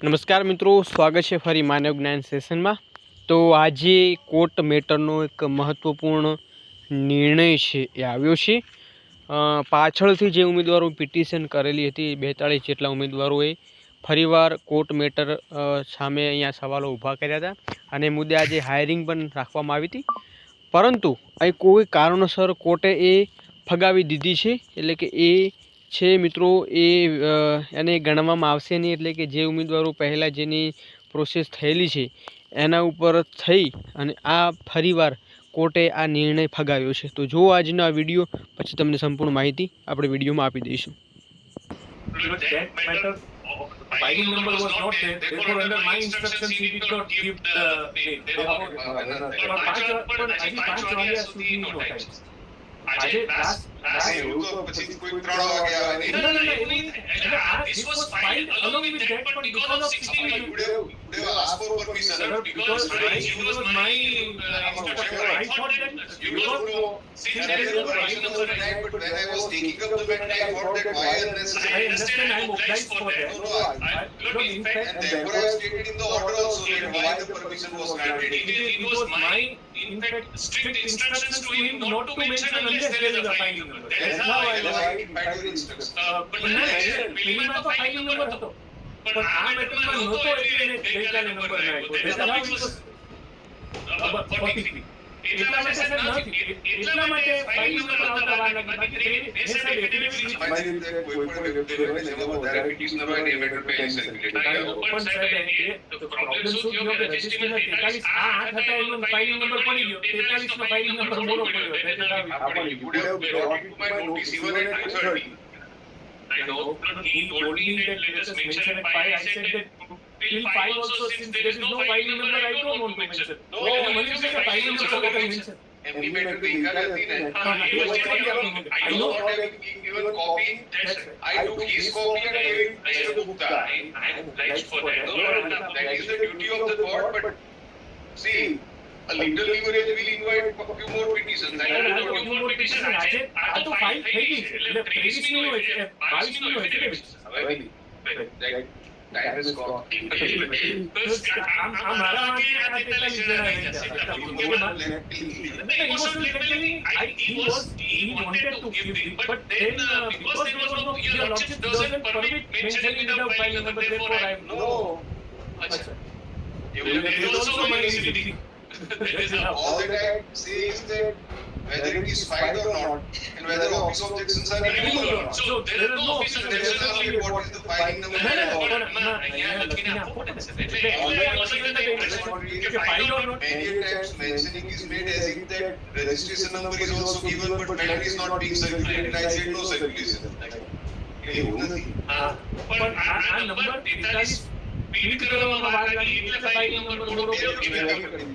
નમસ્કાર મિત્રો, સ્વાગત છે ફરી માનવ જ્ઞાન સેશનમાં। તો આજે કોર્ટ મેટરનો એક મહત્વપૂર્ણ નિર્ણય છે એ આવ્યો છે। પાછળથી જે ઉમેદવારો પિટિશન કરેલી હતી 42 જેટલા ઉમેદવારોએ ફરીવાર કોર્ટ મેટર સામે અહીંયા સવાલો ઊભા કર્યા હતા અને મુદ્દે આજે હાયરિંગ પણ રાખવામાં આવી હતી, પરંતુ અહીં કોઈ કારણોસર કોર્ટે એ ફગાવી દીધી છે। એટલે કે એ છે મિત્રો એને ગણવામાં આવશે નહીં। એટલે કે જે ઉમેદવારો પહેલાં જેની પ્રોસેસ થયેલી છે એના ઉપર થઈ અને આ ફરીવાર કોર્ટે આ નિર્ણય ફગાવ્યો છે। તો જો આજનો આ વિડીયો, પછી તમને સંપૂર્ણ માહિતી આપણે વિડીયોમાં આપી દઈશું। Filing number was not there, therefore under my instructions he did not give the name. પણ હજી 5 વાગ્યા સુધી નો ટાઈમ છે। આજે લાસ્ટ એવું તો પછી કોઈ 3 વાગે આવે નહીં। This was filed along with that, but because of 16 they will ask for permission because it was my instruction. I thought that you don't know since there is no file number tonight, but when I was taking up the matter I thought that why unnecessary. I understand, I am obliged for that. No, in fact, and therefore I stated in the order also that why the permission was granted. It was my, in fact, strict instructions to him not to mention unless there is a file number. That's how I filed the instructions. But પેલીમાં તો filing number હતો, પણ આ મેટરમાં નહોતો એટલે એને ગઈકાલે number ના આપ્યો. That's how it was 43. એટલા માટે ફાઇલ નંબર આવતા વાર લાગી। બાકી એ સાહેબ એફિડેવિટ કોઈ પણ વ્યક્તિ હોય જેમાં વધારે પિટિશનર હોય ને એ મેટર પહેલી સર્ક્યુલેટ થાય। પણ સાહેબ એ પ્રોબ્લેમ શું થયો કે રજિસ્ટ્રીમાં 43 આ 8 હતા એનો ફાઇલ નંબર પડી ગયો, 43 નો ફાઇલ નંબર મોડો પડ્યો। આપણે would have brought it to my notice even at 2:30. I know, but he told me that let us mention at 5. I said that till 5 also, since there is no file number, I don't want to mention. No, Manish said file number so can mention. એમની matter તો ઈકાલ હતી ને, I know what I given copy, I took his copy and gave it to Gupta. I am obliged for that. That is the duty of the court, but see, a legal leverage will invite a few more petitions. I don't know few more petitions. આજે આ તો file થઈ ગઈ છે એટલે 23 નો 22 નો affidavit હવે time has gone. આ મારા માટે આ 43 જણા રહી જશે એટલે emotionally he wanted to give it, but then because there was no, your lordship doesn't permit mentioning without file number, therefore I am no. Acha, it is also my necessity. All that I say is that whether it is filed or not, and whether office objections are removed or not. So there is no office objection only what is the filing number. અહીંયા લખીને આપો ને sir, એટલે file or not. Many times mentioning is made as if that registration number is also given, but matter is not being circulated. I said no circulation. એવું નથી. પણ આ number 43 feed કરવામાં વાર લાગી એટલે ફાઇલ નંબર મોડો પડ્યો કે very good.